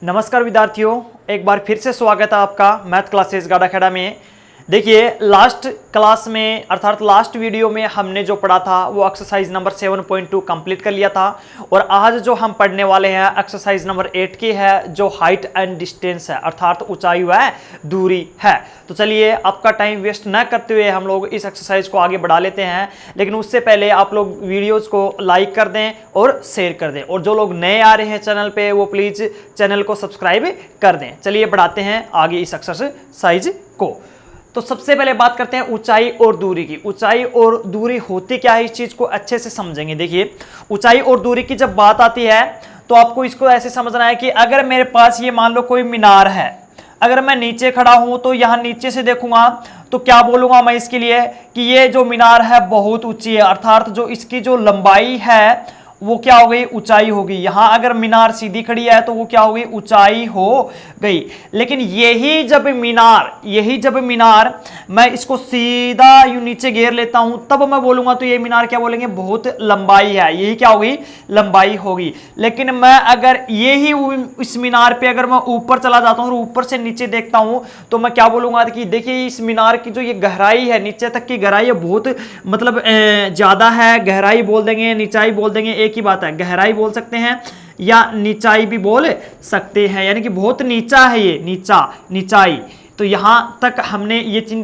नमस्कार विद्यार्थियों, एक बार फिर से स्वागत है आपका मैथ क्लासेस गार्ड अकेडमी में। देखिए लास्ट क्लास में अर्थात लास्ट वीडियो में हमने जो पढ़ा था वो एक्सरसाइज नंबर 7.2 कंप्लीट कर लिया था और आज जो हम पढ़ने वाले हैं एक्सरसाइज नंबर 8 की है जो हाइट एंड डिस्टेंस है अर्थात ऊंचाई व दूरी है। तो चलिए आपका टाइम वेस्ट न करते हुए हम लोग इस एक्सरसाइज को आगे बढ़ा लेते हैं, लेकिन उससे पहले आप लोग वीडियोज़ को लाइक कर दें और शेयर कर दें और जो लोग नए आ रहे हैं चैनल पे वो प्लीज़ चैनल को सब्सक्राइब कर दें। चलिए बढ़ाते हैं आगे इस एक्सरसाइज को। तो सबसे पहले बात करते हैं ऊंचाई और दूरी की। ऊंचाई और दूरी होती क्या है इस चीज को अच्छे से समझेंगे। देखिए ऊंचाई और दूरी की जब बात आती है तो आपको इसको ऐसे समझना है कि अगर मेरे पास ये मान लो कोई मीनार है, अगर मैं नीचे खड़ा हूं तो यहां नीचे से देखूंगा तो क्या बोलूंगा मैं इसके लिए कि ये जो मीनार है बहुत ऊंची है, अर्थात जो इसकी जो लंबाई है वो क्या हो गई, ऊंचाई होगी। यहां अगर मीनार सीधी खड़ी है तो वो क्या हो गई, ऊंचाई हो गई। लेकिन यही जब मीनार मैं इसको सीधा यूं नीचे घेर लेता हूं तब मैं बोलूंगा तो ये मीनार क्या बोलेंगे, बहुत लंबाई है, यही क्या होगी, लंबाई होगी। लेकिन मैं अगर यही इस मीनार पे अगर मैं ऊपर चला जाता हूं और ऊपर से नीचे देखता हूं तो मैं क्या बोलूंगा कि देखिए इस मीनार की जो ये गहराई है, नीचे तक की गहराई है बहुत मतलब ज्यादा है। गहराई बोल देंगे, नीचाई बोल देंगे, एक ही बात है। गहराई बोल सकते हैं या नीचाई भी बोल सकते हैं, यानी कि बहुत नीचा है ये, नीचाई। तो यहां तक हमने ये तीन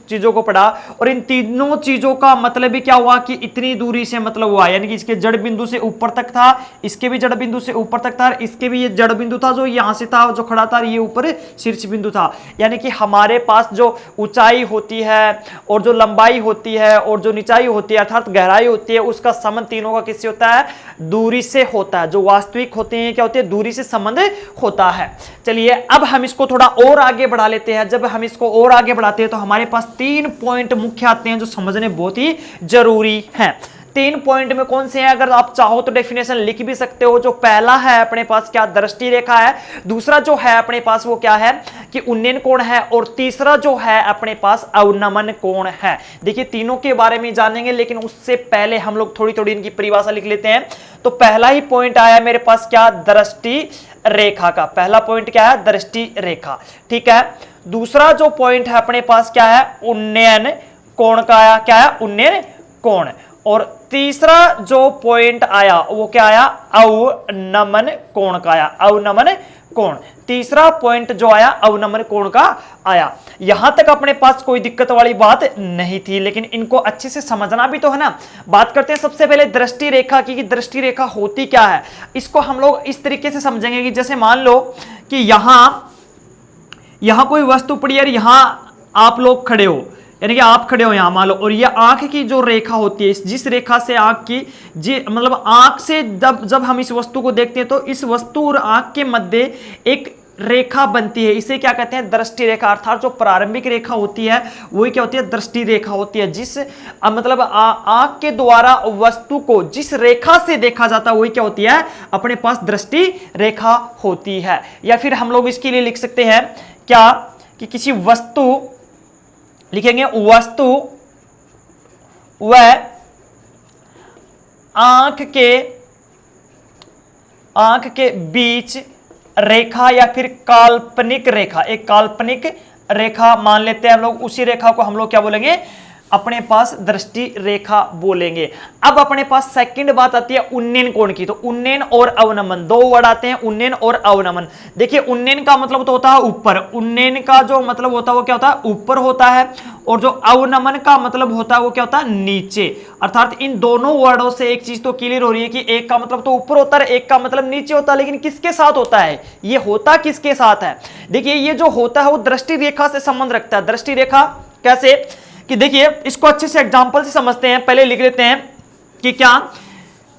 चीजों को पढ़ा और इन तीनों चीजों का मतलब भी क्या हुआ कि इतनी दूरी से मतलब हुआ, यानी कि इसके जड़ बिंदु से ऊपर तक था, इसके भी जड़ बिंदु से ऊपर तक था, इसके भी ये जड़ बिंदु था जो यहां से था, जो खड़ा था, ये ऊपर शीर्ष बिंदु था। यानी कि हमारे पास जो ऊंचाई होती है और जो लंबाई होती है और जो नीचाई होती है अर्थात गहराई होती है, उसका संबंध तीनों का किससे होता है, दूरी से होता है। जो वास्तविक होते हैं क्या होते हैं, दूरी से संबंध होता है। चलिए अब हम इसको थोड़ा और आगे बढ़ा लेते हैं। जब हम इसको और आगे बढ़ाते हैं तो हमारे पास 3 पॉइंट मुख्य आते हैं जो समझने बहुत ही जरूरी हैं। 3 पॉइंट में कौन से हैं, अगर आप चाहो तो डेफिनेशन लिख भी सकते हो। जो पहला है अपने पास क्या, दृष्टि रेखा है। दूसरा जो है अपने पास वो क्या है कि उन्नयन कोण है और तीसरा जो है अपने पास अवनमन कोण है। देखिए तीनों के बारे में जानेंगे, लेकिन उससे पहले हम लोग थोड़ी थोड़ी इनकी परिभाषा लिख लेते हैं। तो पहला ही पॉइंट आया मेरे पास क्या, दृष्टि रेखा का। पहला पॉइंट क्या है, दृष्टि रेखा, ठीक है। दूसरा जो पॉइंट है अपने पास क्या है, उन्नयन कोण का आया, क्या है, उन्नयन कोण। और तीसरा जो पॉइंट आया वो क्या आया, अवनमन कोण का आया, अवनमन कोण। तीसरा पॉइंट जो आया अवनमन कोण का आया। यहां तक अपने पास कोई दिक्कत वाली बात नहीं थी, लेकिन इनको अच्छे से समझना भी तो है ना। बात करते हैं सबसे पहले दृष्टि रेखा की, कि दृष्टि रेखा होती क्या है। इसको हम लोग इस तरीके से समझेंगे कि जैसे मान लो कि यहां कोई वस्तु पड़ी है, यहां आप लोग खड़े हो, यानी कि आप खड़े हो यहां मान लो, और ये आंख की जो रेखा होती है, जिस रेखा से आंख की मतलब आंख से जब हम इस वस्तु को देखते हैं तो इस वस्तु और आंख के मध्य एक रेखा बनती है, इसे क्या कहते हैं, दृष्टि रेखा। अर्थात जो प्रारंभिक रेखा होती है वही क्या होती है, दृष्टि रेखा होती है। जिस मतलब आंख के द्वारा वस्तु को जिस रेखा से देखा जाता है वही क्या होती है, अपने पास दृष्टि रेखा होती है। या फिर हम लोग इसके लिए लिख सकते हैं क्या कि किसी वस्तु, लिखेंगे वस्तु व आंख के बीच रेखा या फिर काल्पनिक रेखा, एक काल्पनिक रेखा मान लेते हैं हम लोग, उसी रेखा को हम लोग क्या बोलेंगे, अपने पास दृष्टि रेखा बोलेंगे। अब अपने पास सेकंड बात आती है उन्नयन कोण की। तो उन्नयन और अवनमन दो वर्ड आते हैं, उन्नयन और अवनमन। देखिए उन्नयन का मतलब तो होता है ऊपर, उन्नयन का जो मतलब होता है वो क्या होता है, ऊपर होता है, और जो अवनमन का मतलब होता है वो क्या होता है, नीचे। अर्थात इन दोनों वर्डों से एक चीज तो क्लियर हो रही है कि एक का मतलब तो ऊपर होता है, एक का मतलब नीचे होता है, लेकिन किसके साथ होता है, ये होता किसके साथ है। देखिए ये जो होता है वो दृष्टि रेखा से संबंध रखता है। दृष्टि रेखा कैसे, कि देखिए इसको अच्छे से एग्जांपल से समझते हैं। पहले लिख लेते हैं कि क्या,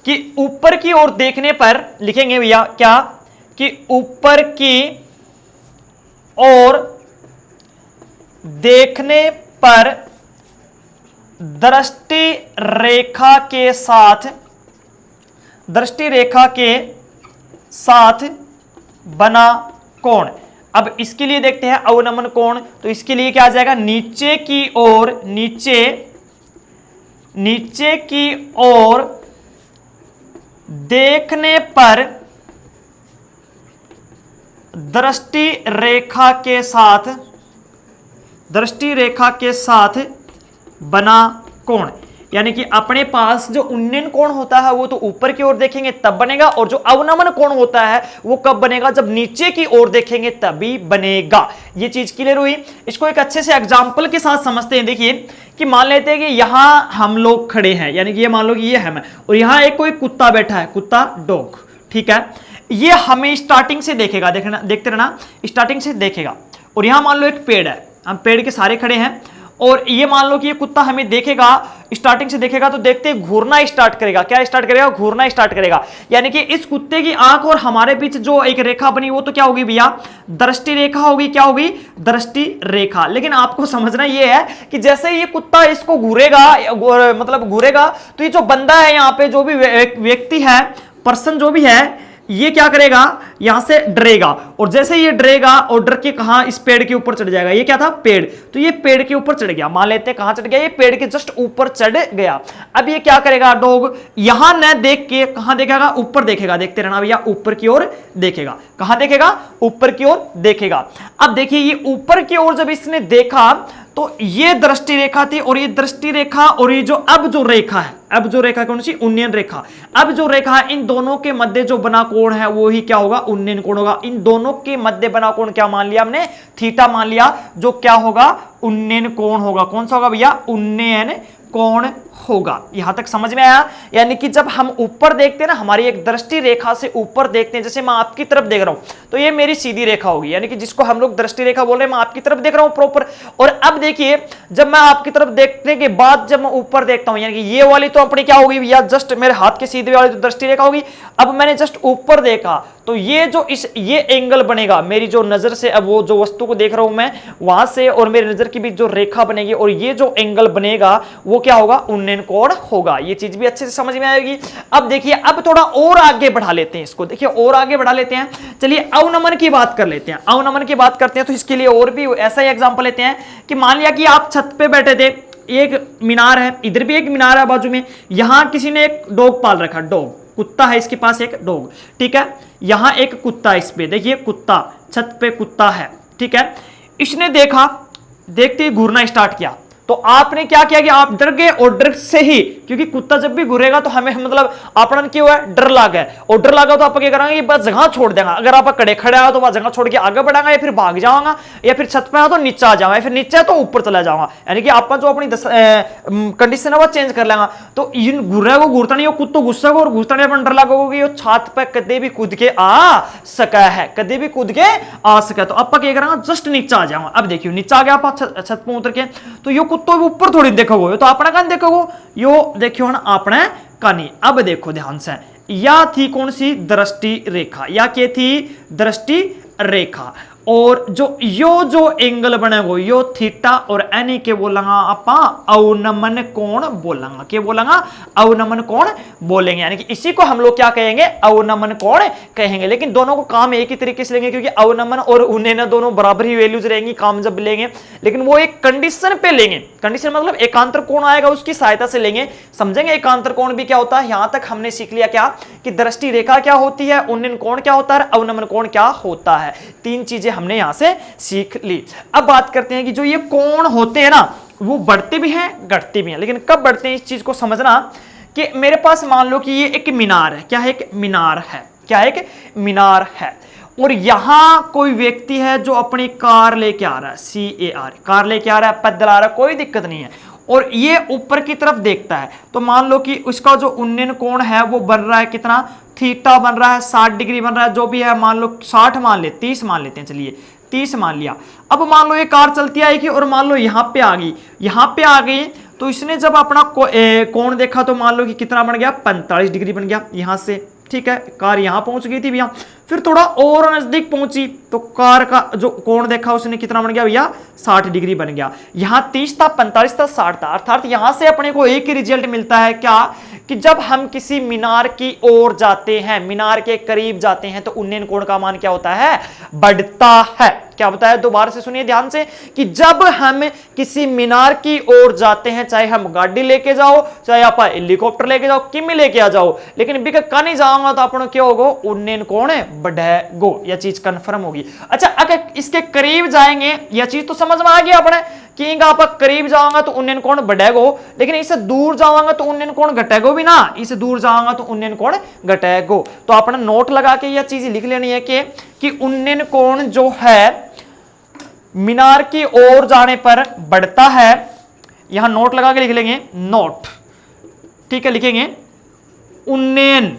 कि ऊपर की ओर देखने पर, लिखेंगे भैया क्या, कि ऊपर की ओर देखने पर दृष्टि रेखा के साथ बना कोण। अब इसके लिए देखते हैं अवनमन कोण। तो इसके लिए क्या आ जाएगा, नीचे की ओर देखने पर दृष्टि रेखा के साथ बना कोण, यानी कि अपने पास जो उन्नयन कोण होता है वो तो ऊपर की ओर देखेंगे तब बनेगा, और जो अवनमन कोण होता है वो कब बनेगा, जब नीचे की ओर देखेंगे तभी बनेगा। ये चीज क्लियर हुई। इसको एक अच्छे से एग्जांपल के साथ समझते हैं। देखिए कि मान लेते हैं कि यहां हम लोग खड़े हैं, यानी कि ये मान लो कि ये हम है और यहां एक कोई कुत्ता बैठा है, कुत्ता डॉग, ठीक है। ये हमें स्टार्टिंग से देखेगा, देखते रहना, स्टार्टिंग से देखेगा। और यहां मान लो एक पेड़ है, हम पेड़ के सारे खड़े हैं और ये मान लो कि ये कुत्ता हमें देखेगा, स्टार्टिंग से देखेगा तो देखते घूरना स्टार्ट करेगा। क्या स्टार्ट करेगा? घूरना स्टार्ट करेगा। यानी कि इस कुत्ते की आंख और हमारे बीच जो एक रेखा बनी वो तो क्या होगी भैया? दृष्टि रेखा होगी। क्या होगी? दृष्टि रेखा। लेकिन आपको समझना ये है कि जैसे ये कुत्ता इसको घूरेगा, मतलब घूरेगा, तो ये जो बंदा है यहाँ पे, जो भी व्यक्ति है, पर्सन जो भी है, ये क्या करेगा? यहां से डरेगा, और जैसे ये डरेगा और डर के कहां? इस पेड़ के ऊपर चढ़ जाएगा। ये क्या था? पेड़। तो ये पेड़ के ऊपर चढ़ गया। मान लेते हैं कहां चढ़ गया? ये पेड़ के जस्ट ऊपर चढ़ गया। अब ये क्या करेगा? डॉग यहां न देख के कहां देखेगा? ऊपर देखेगा। देखते रहना भैया, ऊपर की ओर देखेगा। कहां देखेगा? ऊपर की ओर देखेगा। अब देखिए ये ऊपर की ओर जब इसने देखा तो ये दृष्टि रेखा थी, और ये दृष्टि रेखा और ये जो अब जो रेखा है, अब जो रेखा कौन सी? उन्नयन रेखा। अब जो रेखा है, इन दोनों के मध्य जो बना कोण है वो ही क्या होगा? उन्नयन कोण होगा। इन दोनों के मध्य बना कोण क्या मान लिया हमने? थीटा मान लिया, जो क्या होगा? उन्नयन कोण होगा। कौन सा होगा भैया? उन्नयन कोण होगा। यहां तक समझ में आया? यानी कि जब हम ऊपर देखते हैं ना, हमारी एक दृष्टि रेखा से ऊपर देखते हैं, जैसे मैं आपकी तरफ देख रहा हूं तो ये मेरी सीधी रेखा होगी, यानी कि जिसको हम लोग दृष्टि रेखा बोल रहे हैं। मैं आपकी तरफ देख रहा हूं प्रॉपर, और अब देखिए जब मैं आपकी तरफ देखने के बाद जब मैं ऊपर देखता हूं, यानी कि ये वाली तो अपनी क्या होगी भैया? जस्ट मेरे हाथ के सीधे वाली तो दृष्टि रेखा होगी। अब मैंने जस्ट ऊपर देखा तो ये जो ये एंगल बनेगा, मेरी जो नजर से, अब वो जो वस्तु को देख रहा हूं मैं, वहां से और मेरी नजर के बीच जो रेखा बनेगी और ये जो एंगल बनेगा वो क्या होगा? उन्नयन कोण होगा। ये चीज भी अच्छे से समझ में आएगी। अब देखिए, अब थोड़ा और आगे बढ़ा लेते हैं इसको। देखिए और आगे बढ़ा लेते हैं। चलिए अवनमन की बात कर लेते हैं। अवनमन की बात करते हैं तो इसके लिए और भी ऐसा ही एग्जांपल लेते हैं कि मान लिया कि आप छत पे बैठे थे, एक मीनार है, इधर भी एक मीनार है बाजू में, यहां किसी ने एक डॉग पाल रखा, डॉग, कुत्ता है इसके पास एक डॉग, ठीक है। यहां एक कुत्ता, इस पे देखिए कुत्ता, छत पे कुत्ता है, ठीक है। इसने देखा, देखते ही घूरना स्टार्ट किया, तो आपने क्या किया कि आप डर गए, और डर से ही, क्योंकि कुत्ता जब भी घूरेगा तो हमें मतलब आपन क्यों है? डर लगा है, और डर लगा तो आप क्या करेंगे? बस जगह छोड़ देगा। अगर आप खड़े आओ तो वह जगह छोड़ के आगे बढ़ाएंगे, या फिर भाग जाऊंगा, या फिर छत पे आओ तो नीचे आ जाऊंगा, या फिर नीचे तो ऊपर चला जाऊंगा। यानी कि आप जो अपनी कंडीशन है वो चेंज कर लेगा। तो इन घूरे को घूरता नहीं, कुत्तो गुस्सा को और घुसता नहीं, अपन डर लगा कि छत पे कदे भी कूद के आ सका है, कदे भी कूद के आ सका। तो आप क्या करेंगे? जस्ट नीचे आ जाऊंगा। अब देखिए नीचे आ गया आप छत पे उतर के, तो यो कुत्तो ऊपर थोड़ी देखोगे, तो अपना कान देखोगे, यो देखियो ना अपने कानी। अब देखो ध्यान से, या थी कौन सी? दृष्टि रेखा। या क्या थी? दृष्टि रेखा। और जो एंगल बनेगो, यो थीटा, और एनी के बोलेंगे आपा अवनमन कोण बोलेंगे। क्या बोलेंगे? अवनमन कोण बोलेंगे। यानी कि इसी को हम लोग क्या कहेंगे? अवनमन कोण कहेंगे। लेकिन दोनों को काम एक ही तरीके से लेंगे, क्योंकि अवनमन और उन्नयन दोनों बराबर ही वैल्यूज रहेंगी काम जब लेंगे, लेकिन वो एक कंडीशन पे लेंगे। कंडीशन मतलब एकांतर कोण आएगा उसकी सहायता से लेंगे। समझेंगे एकांतर कोण भी क्या होता है। यहां तक हमने सीख लिया क्या कि दृष्टि रेखा क्या होती है, उन्नयन कोण क्या होता है, अवनमन कोण क्या होता है। तीन चीजें हमने यहां से सीख ली। अब बात करते हैं कि जो ये कोण होते हैं ना, वो बढ़ते भी हैं घटते भी हैं। लेकिन कब बढ़ते हैं इस चीज को समझना कि मेरे पास मान लो कि ये एक मीनार है। क्या है? एक मीनार है। क्या है? एक मीनार है, और यहां कोई व्यक्ति है जो अपनी कार लेके आ रहा है, CAR, कार लेके आ रहा है, पैदल आ रहा है, कोई दिक्कत नहीं है, और ये ऊपर की तरफ देखता है। तो मान लो कि उसका जो उन्नयन कोण है वो बन रहा है कितना? थीटा बन रहा है, 60 डिग्री बन रहा है, जो भी है। मान लो 60 मान ले, 30 मान लेते हैं, चलिए 30 मान लिया। अब मान लो ये कार चलती आएगी और मान लो यहां पे आ गई, यहां पे आ गई, तो इसने जब अपना कोण देखा तो मान लो कि कितना बन गया? 45 डिग्री बन गया यहां से, ठीक है। कार यहां पहुंच गई थी भैया, फिर थोड़ा और नजदीक पहुंची तो कार का जो कोण देखा उसने कितना बन गया भैया? 60 डिग्री बन गया। यहां 30 था, 45 था, 60 था, अर्थात यहां से अपने को एक ही रिजल्ट मिलता है क्या कि जब हम किसी मीनार की ओर जाते हैं, मीनार के करीब जाते हैं, तो उन्नयन कोण का मान क्या होता है? बढ़ता है। क्या होता है? दोबारा से सुनिए ध्यान से, कि जब हम किसी मीनार की ओर जाते हैं, चाहे हम गाड़ी लेके जाओ, चाहे आप हेलीकॉप्टर लेके जाओ, किमी लेके आ जाओ, लेकिन बिक नहीं जाऊंगा तो अपना क्या होगा? उन्नयन कोण बढ़ेगो। यह चीज कंफर्म होगी। अच्छा, अगर इसके करीब जाएंगे, यह चीज तो समझ में आ गया अपने कि आप करीब जाऊंगा तो उन्नयन कोण बढ़ेगो, लेकिन इससे दूर जाऊंगा तो उन्नयन कोण घटेगो भी ना, इससे दूर जाऊंगा तो उन्नयन कोण घटेगो। तो अपना नोट लगा के यह चीज लिख लेनी है कि उन्नयन कोण जो है मीनार की ओर जाने पर बढ़ता है। यहां नोट लगा के लिख लेंगे, नोट, ठीक है, लिखेंगे उन्नयन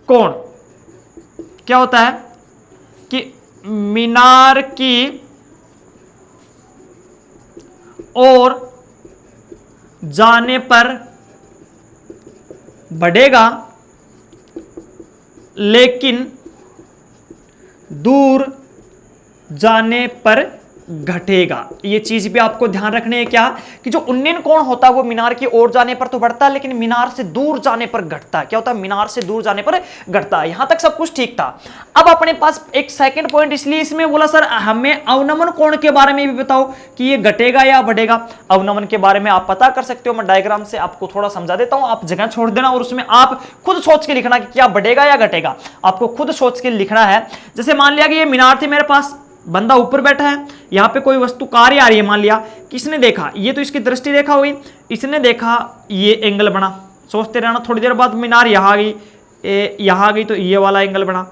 कोण क्या होता है कि मीनार की ओर जाने पर बढ़ेगा, लेकिन दूर जाने पर घटेगा। ये चीज भी आपको ध्यान रखनी है क्या, कि जो उन्नयन कोण होता है वो मीनार की ओर जाने पर तो बढ़ता है, लेकिन मीनार से दूर जाने पर घटता है। क्या होता है? मीनार से दूर जाने पर घटता है। यहां तक सब कुछ ठीक था। अब अपने पास एक सेकंड पॉइंट इसलिए इसमें बोला, सर हमें अवनमन कोण के बारे में भी बताओ कि ये घटेगा या बढ़ेगा। अवनमन के बारे में आप पता कर सकते हो, मैं डायग्राम से आपको थोड़ा समझा देता हूं, आप जगह छोड़ देना और उसमें आप खुद सोच के लिखना कि क्या बढ़ेगा या घटेगा। आपको खुद सोच के लिखना है। जैसे मान लिया कि ये मीनार थी, मेरे पास बंदा ऊपर बैठा है, यहां पे कोई वस्तु कार्य आ रही है, मान लिया किसने देखा, ये तो इसकी दृष्टि रेखा हुई, इसने देखा ये एंगल बना। सोचते रहना, थोड़ी देर बाद मीनार यहां आ गई, यहां आ गई तो ये वाला एंगल बना,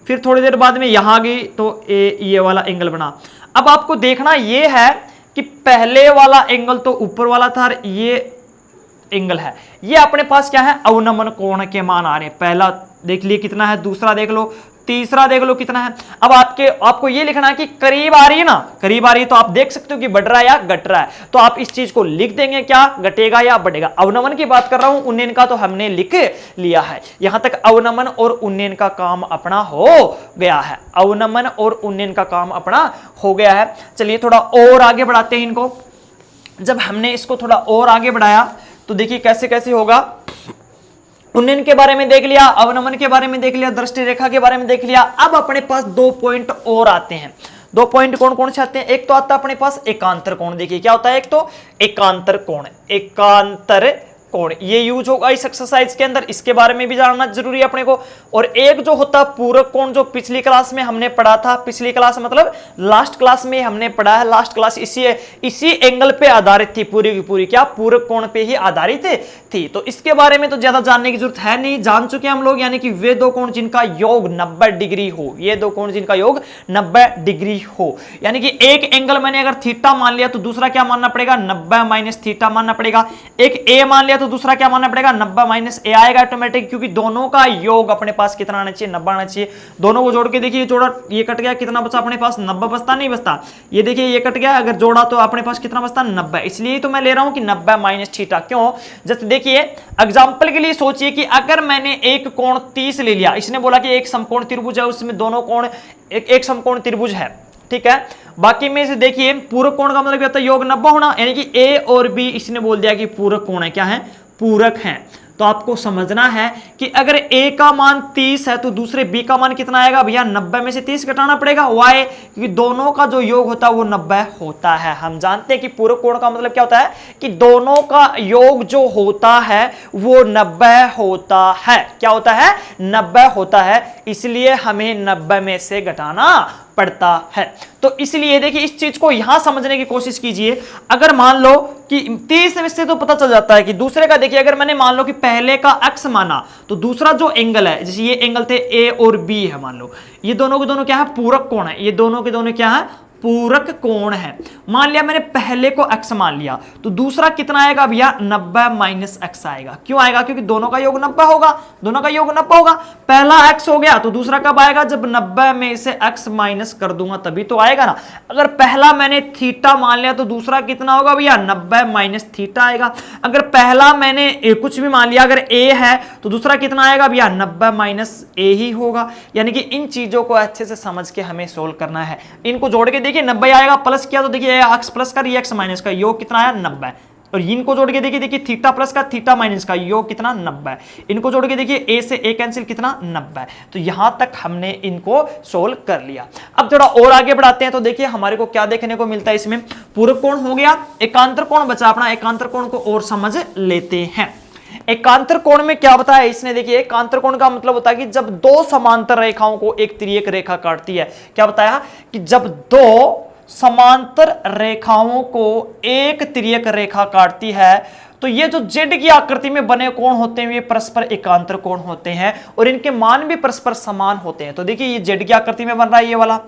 फिर थोड़ी देर बाद में यहां आ गई तो ये वाला एंगल बना। अब आपको देखना ये है कि पहले वाला एंगल तो ऊपर वाला था, ये एंगल है, ये अपने पास क्या है? अवनमन कोण के मान आ रहे हैं। पहला देख लिए कितना है, दूसरा देख लो, तीसरा देख लो कितना है। अब आपको ये लिखना है कि करीब आ रही है ना, करीब आ रही है तो आप देख सकते हो कि बढ़ रहा है या घट रहा है, तो आप इस चीज को लिख देंगे, क्या घटेगा या बढ़ेगा। अवनमन की बात कर रहा हूं, उन्नयन का तो हमने लिख लिया है। यहां तक अवनमन और उन्नयन का काम अपना हो गया है। अवनमन और उन्नयन का काम अपना हो गया है। चलिए थोड़ा और आगे बढ़ाते हैं इनको। जब हमने इसको थोड़ा और आगे बढ़ाया तो देखिए कैसे कैसे होगा। उन्नयन के बारे में देख लिया, अवनमन के बारे में देख लिया, दृष्टि रेखा के बारे में देख लिया। अब अपने पास 2 पॉइंट और आते हैं। 2 पॉइंट कौन कौन से आते हैं? एक तो आता है अपने पास एकांतर कोण। देखिए क्या होता है, एक तो एकांतर कोण, एकांतर कोण ये यूज होगा इस एक्सरसाइज के अंदर, इसके बारे में भी जानना जरूरी है अपने को। और एक जो होता है पूरक कोण, जो पिछली क्लास में हमने पढ़ा था, पिछली क्लास मतलब लास्ट क्लास में हमने पढ़ा है। लास्ट क्लास इसी एंगल पे आधारित थी, पूरी की पूरी क्या पूरक कोण पे ही आधारित थी। तो इसके बारे में तो ज्यादा जानने की जरूरत है नहीं, जान चुके हम लोग। यानी कि वे 2 कोण जिनका योग 90 डिग्री हो, ये 2 कोण जिनका योग 90 डिग्री हो, यानी कि एक एंगल मैंने अगर थीटा मान लिया तो दूसरा क्या मानना पड़ेगा? 90 माइनस थीटा मानना पड़ेगा। एक ए मान लिया तो दूसरा क्या मानना पड़ेगा? 90 माइनस ए आएगा ऑटोमेटिक, क्योंकि दोनों का योग अपने पास कितना आना चाहिए? 90 आना चाहिए। दोनों को जोड़ के देखिए, जोड़ा, ये कट गया, कितना बचा अपने पास? 90 बचता नहीं बचता? ये देखिए ये कट गया, अगर जोड़ा तो अपने पास कितना बचता? 90। इसलिए तो मैं ले रहा हूं कि 90 माइनस थीटा। क्यों? जैसे देखिए एग्जांपल के लिए सोचिए कि अगर मैंने एक कोण 30 ले लिया, इसने बोला कि एक समकोण त्रिभुज है, उसमें दोनों कोण एक समकोण त्रिभुज है, ठीक है। बाकी में से देखिए पूरक कोण का मतलब क्या होता है? योग 90 होना, यानी कि ए और बी इसने बोल दिया कि पूरक कोण है। क्या है? पूरक हैं। तो आपको समझना है कि अगर ए का मान 30 है तो दूसरे बी का मान कितना आएगा भैया? 90 में से 30 घटाना पड़ेगा। वाई? क्योंकि दोनों का जो योग होता है वो 90 होता है। हम जानते हैं कि पूरक कोण का मतलब क्या होता है कि दोनों का योग जो होता है वो 90 होता है। क्या होता है? 90 होता है। इसलिए हमें 90 में से घटाना पड़ता है। तो इसलिए देखिए इस चीज को यहां समझने की कोशिश कीजिए। अगर मान लो कि 30 में से तो पता चल जाता है कि दूसरे का, देखिए अगर मैंने मान लो कि पहले का x माना तो दूसरा जो एंगल है, जैसे ये एंगल थे a और b है, मान लो ये दोनों के दोनों क्या है? पूरक कोण है। ये दोनों के दोनों क्या है? पूरक कोण है। मान लिया मैंने पहले को x मान लिया तो दूसरा कितना आएगा भैया? 90 माइनस x आएगा। क्यों आएगा? क्योंकि दोनों का योग 90 होगा। दोनों का योग 90 होगा। पहला x हो गया तो दूसरा कब आएगा? जब 90 में से x माइनस कर दूंगा तभी तो आएगा ना। अगर पहला मैंने थीटा मान लिया तो दूसरा कितना होगा भैया? 90 माइनस थीटा आएगा। अगर पहला मैंने कुछ भी मान लिया, अगर a है तो दूसरा कितना आएगा भैया? 90 माइनस a ही होगा। यानी कि इन चीजों को अच्छे से समझ के हमें सोल्व करना है। इनको जोड़ के देखिए 90 आएगा, प्लस किया तो देखिए x प्लस का, ये x माइनस का, योग कितना आया? 90। और इनको जोड़ के देखिए थीटा प्लस का थीटा माइनस का योग कितना 90 है। इनको जोड़ के देखिए ए से ए कैंसिल कितना 90 है। तो यहां तक हमने इनको सोल्व कर लिया। अब थोड़ा और आगे बढ़ाते हैं तो देखिए हमारे को क्या देखने को मिलता है इसमें, पूरक कोण हो गया, एकांतर कोण बचा अपना, एकांतर कोण को और समझ लेते हैं। एकांतर कोण में क्या बताया इसने, देखिए एकांतर कोण का मतलब होता है कि जब दो समांतर रेखाओं को एक तिर्यक रेखा काटती है, क्या बताया कि जब दो समांतर रेखाओं को एक तिर्यक रेखा काटती है तो ये जो जेड की आकृति में बने कोण होते हैं ये परस्पर एकांतर कोण होते हैं और इनके मान भी परस्पर समान होते हैं। तो देखिए ये जेड की आकृति में बन रहा है ये वाला।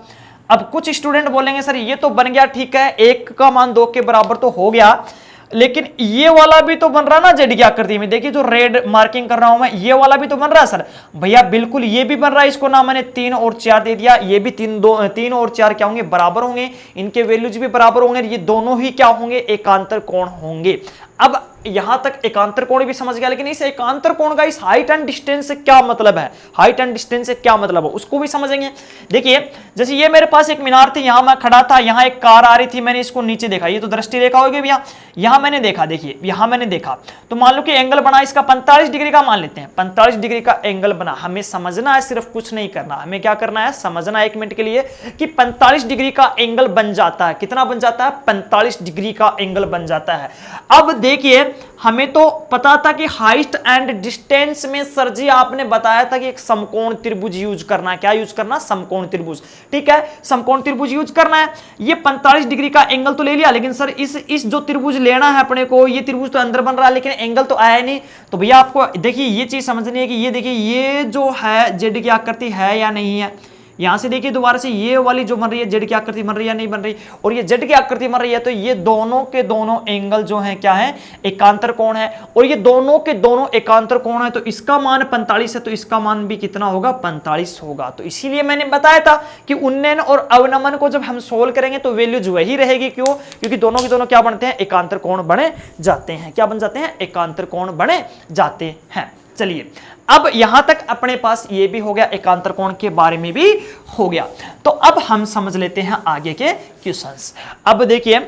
अब कुछ स्टूडेंट बोलेंगे सर ये तो बन गया, ठीक है, एक का मान 2 के बराबर तो हो गया, लेकिन ये वाला भी तो बन रहा ना जेड की आकृति में, देखिए जो रेड मार्किंग कर रहा हूं मैं, ये वाला भी तो बन रहा है सर। भैया बिल्कुल ये भी बन रहा है, इसको ना मैंने 3 और 4 दे दिया, ये भी 3 और 4 क्या होंगे, बराबर होंगे, इनके वैल्यूज भी बराबर होंगे, ये दोनों ही क्या होंगे, एकांतर कोण होंगे। अब यहां तक एकांतर कोण भी समझ गया, लेकिन इस एकांतर कोण का इस हाइट एंड डिस्टेंस से क्या मतलब है, हाइट एंड डिस्टेंस से क्या मतलब है उसको भी समझेंगे। देखिए जैसे ये मेरे पास एक मीनार थी, यहां मैं खड़ा था, यहां एक कार आ रही थी, मैंने इसको नीचे देखा, ये तो दृष्टि रेखा होगी भैया, यहां मैंने देखा, देखिए यहां मैंने देखा, तो मान लो कि एंगल बना इसका 45 डिग्री का मान लेते हैं, 45 डिग्री का एंगल बना। हमें समझना है, सिर्फ कुछ नहीं करना, हमें क्या करना है, समझना 1 मिनट के लिए कि 45 डिग्री का एंगल बन जाता है, कितना बन जाता है, 45 डिग्री का एंगल बन जाता है। अब देखिए हमें तो पता था कि हाइट एंड डिस्टेंस में सर जी आपने बताया था कि एक समकोण त्रिभुज यूज करना है, क्या यूज करना, समकोण त्रिभुज, ठीक है, समकोण त्रिभुज यूज करना है। ये 45 डिग्री का एंगल तो ले लिया, लेकिन सर इस जो त्रिभुज लेना है अपने को, ये त्रिभुज तो अंदर बन रहा है लेकिन एंगल तो आया नहीं। तो भैया आपको देखिए ये चीज समझनी है कि ये देखिए ये जो है जेड की आकृति है या नहीं है, यहां से देखिए दोबारा से ये वाली जो बन रही है जेड की आकृति बन रही है या नहीं बन रही, और ये जेड की आकृति बन रही है, तो ये दोनों के दोनों एंगल जो है क्या है, एकांतर कोण है, और ये दोनों के दोनों एकांतर कोण है, तो इसका मान 45 है, तो इसका मान भी कितना होगा, 45 होगा। तो इसीलिए मैंने बताया था कि उन्नयन और अवनमन को जब हम सोल्व करेंगे तो वैल्यूज वही रहेगी, क्यों, क्योंकि दोनों के दोनों क्या बनते हैं, एकांतर कोण बने जाते हैं, क्या बन जाते हैं, एकांतर कोण बने जाते हैं। चलिए अब यहां तक अपने पास ये भी हो गया, एकांतर कोण के बारे में भी हो गया। तो अब हम समझ लेते हैं आगे के क्वेश्चंस। अब देखिए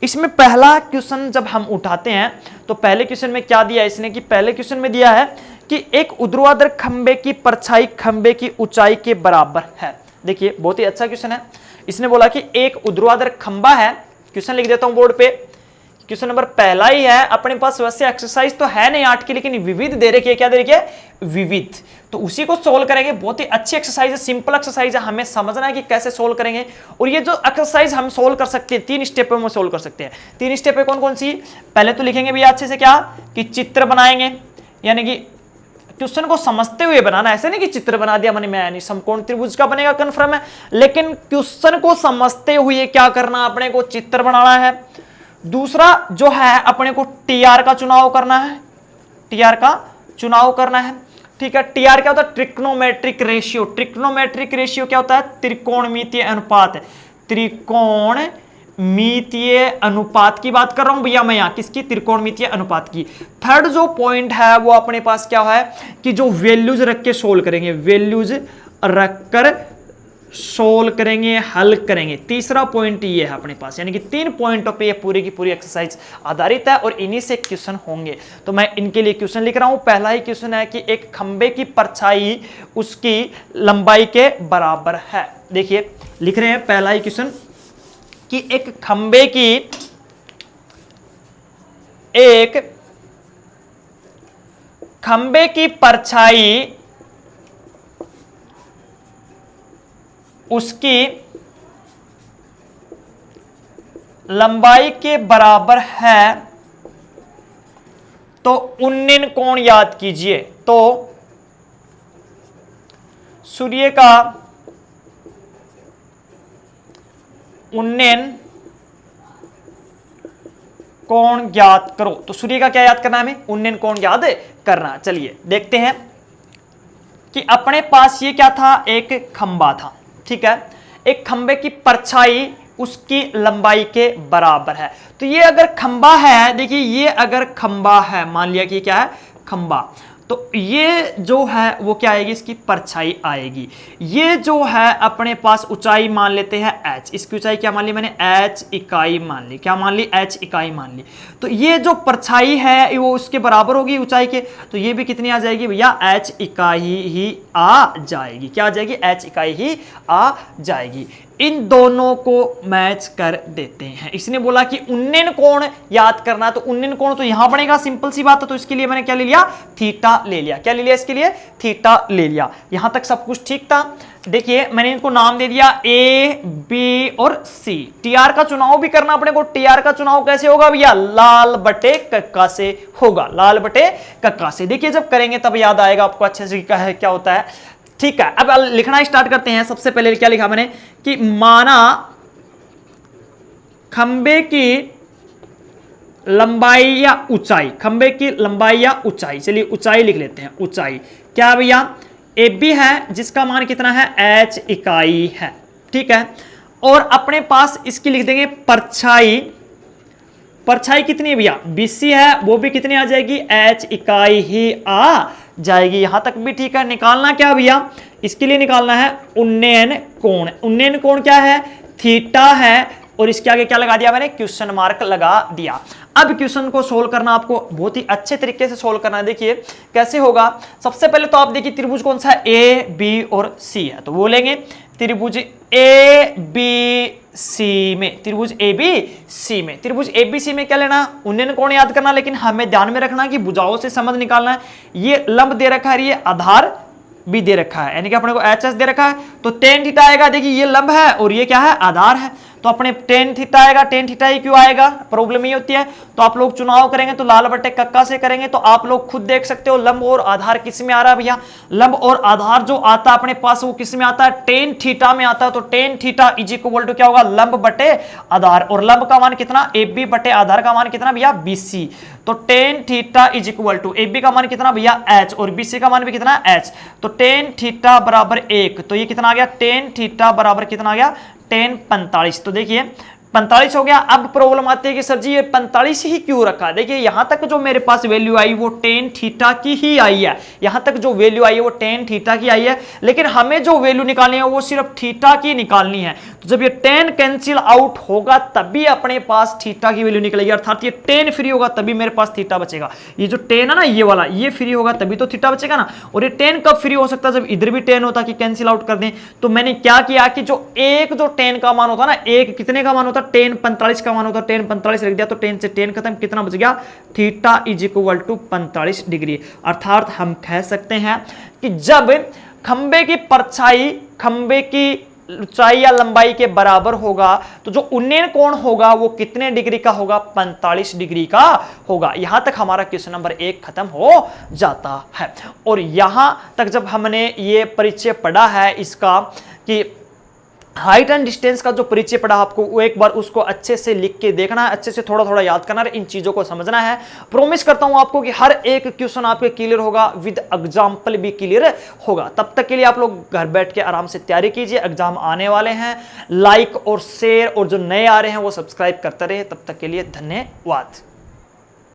इसमें पहला क्वेश्चन जब हम उठाते हैं तो पहले क्वेश्चन में क्या दिया इसने, कि पहले क्वेश्चन में दिया है कि एक ऊर्ध्वाधर खंबे की परछाई खंबे की ऊंचाई के बराबर है। देखिए बहुत ही अच्छा क्वेश्चन है। इसने बोला कि एक ऊर्ध्वाधर खंबा है, क्वेश्चन लिख देता हूं बोर्ड पे, क्वेश्चन नंबर पहला ही है अपने पास, वैसे एक्सरसाइज तो है नहीं 8 की, लेकिन विविध दे रखी है, क्या दे रखी है, विविध, तो उसी को सोल्व करेंगे। बहुत ही अच्छी एक्सरसाइज है, सिंपल एक्सरसाइज है, हमें समझना है कि कैसे सोल्व करेंगे। और ये जो एक्सरसाइज हम सोल्व कर सकते हैं 3 स्टेप में सोल्व कर सकते हैं। 3 स्टेप कौन कौन सी, पहले तो लिखेंगे भैया अच्छे से क्या, कि चित्र बनाएंगे, यानी कि क्वेश्चन को समझते हुए बनाना, ऐसे नहीं कि चित्र बना दिया मैंने, मैं नहीं, समकोण त्रिभुज का बनेगा कन्फर्म है, लेकिन क्वेश्चन को समझते हुए क्या करना, अपने को चित्र बनाना है। दूसरा जो है अपने को टीआर का चुनाव करना है, टीआर का चुनाव करना है, ठीक है। टीआर क्या होता है, ट्रिग्नोमेट्रिक रेशियो, ट्रिग्नोमेट्रिक रेशियो क्या होता है, त्रिकोणमितीय अनुपात, त्रिकोणमितीय अनुपात की बात कर रहा हूं भैया मैं यहां, किसकी, त्रिकोणमितीय अनुपात की। थर्ड जो पॉइंट है वो अपने पास क्या है, कि जो वैल्यूज रख के सोल्व करेंगे, वैल्यूज रखकर सोल्व करेंगे, हल करेंगे। तीसरा पॉइंट ये है अपने पास, यानी कि 3 पॉइंटों पे ये पूरी की पूरी एक्सरसाइज आधारित है और इन्हीं से क्वेश्चन होंगे। तो मैं इनके लिए क्वेश्चन लिख रहा हूं। पहला ही क्वेश्चन है कि एक खंबे की परछाई उसकी लंबाई के बराबर है। देखिए लिख रहे हैं पहला ही क्वेश्चन कि एक खंबे की परछाई उसकी लंबाई के बराबर है, तो उन्नयन कोण याद कीजिए। तो सूर्य का उन्नयन कोण ज्ञात करो। तो सूर्य का क्या याद करना है हमें, उन्नयन कोण याद करना। चलिए देखते हैं कि अपने पास ये क्या था, एक खंबा था, ठीक है, एक खंबे की परछाई उसकी लंबाई के बराबर है। तो ये अगर खंबा है, देखिए ये अगर खंबा है, मान लिया कि क्या है, खंबा, तो ये जो है वो क्या आएगी, इसकी परछाई आएगी। ये जो है अपने पास ऊंचाई मान लेते हैं h, इसकी ऊंचाई क्या मान ली मैंने, h इकाई मान ली, क्या मान ली, h इकाई मान ली। तो ये जो परछाई है वो उसके बराबर होगी ऊंचाई के, तो ये भी कितनी आ जाएगी भैया, h इकाई ही आ जाएगी। क्या आ जाएगी, h इकाई ही आ जाएगी। इन दोनों को मैच कर देते हैं। इसने बोला कि उन्नयन कोण याद करना, तो उन्नयन कोण तो यहां बनेगा, सिंपल सी बात है। तो इसके लिए मैंने क्या ले लिया, थीटा ले लिया। क्या ले लिया, इसके लिए थीटा ले लिया। यहां तक सब कुछ ठीक था। देखिए मैंने इनको नाम दे दिया ए, बी और सी। टीआर का चुनाव भी करना अपने को। टीआर का चुनाव कैसे होगा भैया, लाल बटे कक्का से होगा, लाल बटे कक्का से। देखिए जब करेंगे तब याद आएगा आपको अच्छे से क्या होता है। ठीक है, अब लिखना स्टार्ट करते हैं। सबसे पहले क्या लिखा मैंने कि माना खंबे की लंबाई या ऊंचाई, खंबे की लंबाई या ऊंचाई, चलिए ऊंचाई लिख लेते हैं। ऊंचाई क्या भैया, ए बी है जिसका मान कितना है, h इकाई है। ठीक है, और अपने पास इसकी लिख देंगे परछाई। परछाई कितनी है भैया, BC है, वो भी कितनी आ जाएगी, h इकाई ही आ जाएगी। यहां तक भी ठीक है। निकालना क्या भैया, इसके लिए निकालना है उन्नयन कोण। उन्नयन कोण क्या है, थीटा है, और इसके आगे क्या लगा दिया मैंने, क्वेश्चन मार्क लगा दिया। अब क्वेश्चन को सोल्व करना आपको बहुत ही अच्छे तरीके से सोल्व करना है। देखिए कैसे होगा। सबसे पहले तो आप देखिए त्रिभुज कौन सा है, ए बी और सी है, तो वो लेंगे त्रिभुज ए बी सी में, त्रिभुज ए बी सी में, त्रिभुज ए बी सी में क्या लेना, उन्नयन कोण याद करना। लेकिन हमें ध्यान में रखना कि भुजाओं से संबंध निकालना है। ये लंब दे रखा है, ये आधार भी दे रखा है, यानी कि अपने को एच एस दे रखा है, तो टेन थीटा आएगा। देखिए ये लंब है और ये क्या है, आधार है, तो अपने टेन थीटा आएगा। टेन थीटा ही क्यों आएगा, प्रॉब्लम ये होती है। तो आप लोग चुनाव करेंगे तो लाल बटे कक्का से करेंगे, तो आप लोग खुद देख सकते हो लंब और आधार किस में आ रहा है भैया। लंब और आधार जो आता है अपने पास वो किस में आता है, टेन थीटा में आता है। तो tan theta is equal to क्या होगा, लंब बटे आधार, और लंब का मान कितना, ए बी बटे आधार का मान कितना भैया, BC। तो tan theta is equal to A B का मान कितना भैया, h, और BC का मान भी कितना, h। तो टेन थीटा बराबर 1, तो ये कितना आ गया, टेन थीटा बराबर कितना आ गया, 1045। तो देखिए 45 हो गया। अब प्रॉब्लम आती है कि सर जी ये 45 ही क्यों रखा। देखिए यहां तक जो मेरे पास वैल्यू आई वो टेन थीटा की ही आई है, यहां तक जो वैल्यू आई है वो टेन थीटा की आई है, लेकिन हमें जो वैल्यू निकालनी है वो सिर्फ थीटा की निकालनी है। तो जब ये टेन कैंसिल आउट होगा तभी अपने पास थीटा की वैल्यू निकलेगी, अर्थात ये टेन फ्री होगा तभी मेरे पास थीटा बचेगा। ये जो टेन है ना, ये वाला, ये फ्री होगा तभी तो थीटा बचेगा ना। और ये टेन कब फ्री हो सकता है, जब इधर भी टेन होता कि कैंसिल आउट कर दें। तो मैंने क्या किया कि जो टेन का मान होता ना, एक कितने का मान होता, टेन 45 का मान होता, टेन 45 रख दिया तो टेन से टेन खत्म, कितना बच गया, theta is equal to 45 degree. अर्थात हम कह सकते हैं कि जब खंबे की परछाई खंबे की ऊंचाई या लंबाई के बराबर होगा तो जो उन्नयन कोण होगा वो कितने डिग्री का होगा, 45 डिग्री का होगा। यहां तक हमारा क्वेश्चन नंबर 1 खत्म हो जाता है। और यहां तक जब हमने ये परिचय पढ़ा है इसका कि हाइट एंड डिस्टेंस का जो परिचय पढ़ा आपको, वो एक बार उसको अच्छे से लिख के देखना है, अच्छे से थोड़ा थोड़ा याद करना है, इन चीजों को समझना है। प्रॉमिस करता हूं आपको कि हर एक क्वेश्चन आपके क्लियर होगा, विद एग्जाम्पल भी क्लियर होगा। तब तक के लिए आप लोग घर बैठ के आराम से तैयारी कीजिए, एग्जाम आने वाले हैं। लाइक और शेयर और जो नए आ रहे हैं वो सब्सक्राइब करते रहे। तब तक के लिए धन्यवाद।